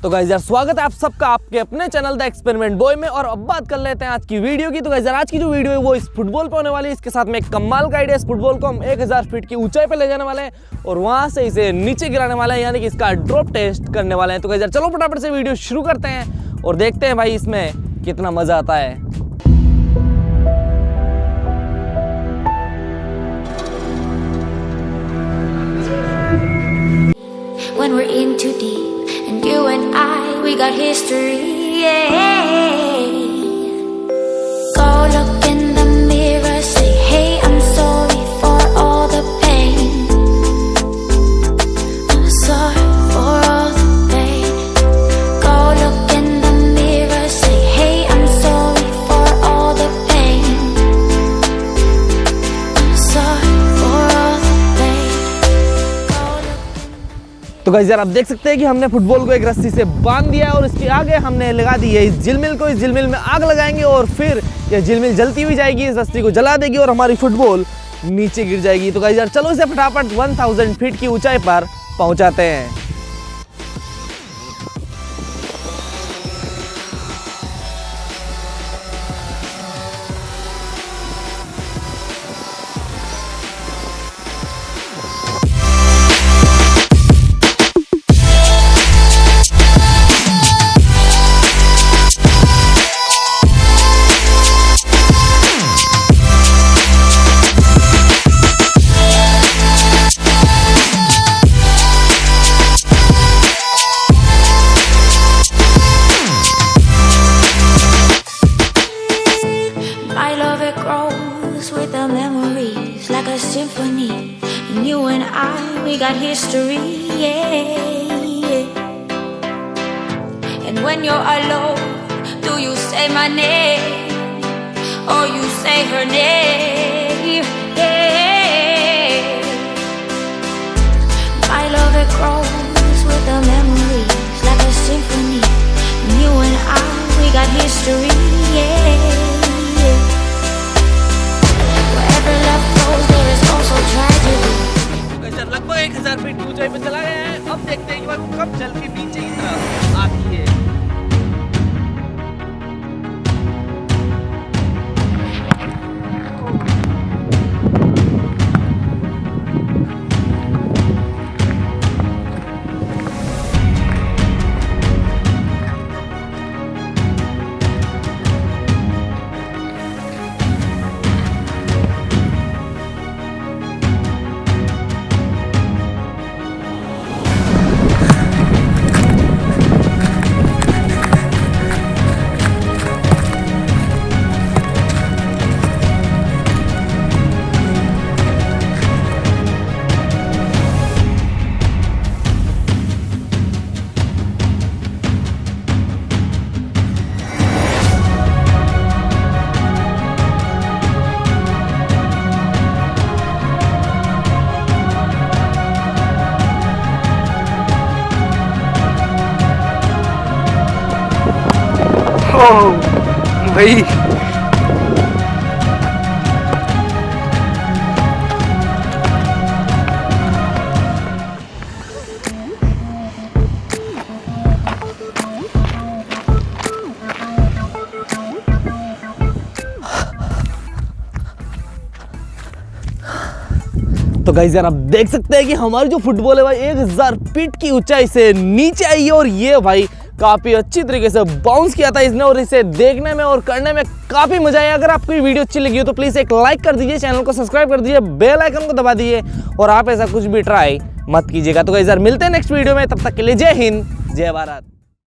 तो गाइस यार स्वागत है आप सबका आपके अपने चैनल द एक्सपेरिमेंट बॉय में। और अब बात कर लेते हैं आज की वीडियो की। तो गाइस यार आज की जो वीडियो है वो इस फुटबॉल पे होने वाली है। इसके साथ में एक कमाल का आइडिया, इस फुटबॉल को हम 1000 फीट की ऊंचाई पे ले जाने वाले हैं और वहां से इसे नीचे गिराने वाले हैं, यानी कि इसका ड्रॉप टेस्ट करने वाले हैं। तो गाइस यार चलो फटाफट से वीडियो शुरू करते हैं और देखते हैं भाई इसमें कितना मजा आता है। When we're in too deep, and you and I, we got history. Yeah. Go look in the mirror, say, hey, I'm sorry for all the pain. I'm sorry for all the pain. Go look in the mirror, say, hey, I'm sorry for all the pain. I'm sorry for all the pain. Go look. तो guys यार आप देख सकते हैं कि हमने football को एक रस्सी से बांध दिया है और इसके आगे हमने लगा दी है इस झिलमिल को। इस झिलमिल में आग लगाएंगे और फिर यह झिलमिल जलती हुई जाएगी, इस रस्सी को जला देगी और हमारी फुटबॉल नीचे गिर जाएगी। तो गाइस यार चलो इसे फटाफट 1000 फीट की ऊंचाई पर पहुंचाते हैं। My love, it grows with the memories like a symphony. And you and I, we got history, yeah. And when you're alone, do you say my name or you say her name? Yeah. My love, it grows with the memories like a symphony. And you and I, we got history, yeah. लगभग 1000 feet ऊंचाई पे चला गया है। अब देखते हैं कि वो कब चल के नीचे की तरफ आती है। भाई तो गाइस यार आप देख सकते हैं कि हमारी जो फुटबॉल है भाई 1000 फीट की ऊंचाई से नीचे आई है और ये भाई काफी अच्छी तरीके से बाउंस किया था इसने और इसे देखने में और करने में काफी मजा आया। अगर आपको ये वीडियो अच्छी लगी हो तो प्लीज एक लाइक कर दीजिए, चैनल को सब्सक्राइब कर दीजिए, बेल आइकन को दबा दीजिए और आप ऐसा कुछ भी ट्राई मत कीजिएगा। तो गाइस यार मिलते हैं नेक्स्ट वीडियो में, तब तक के लिए जय हिंद जय भारत।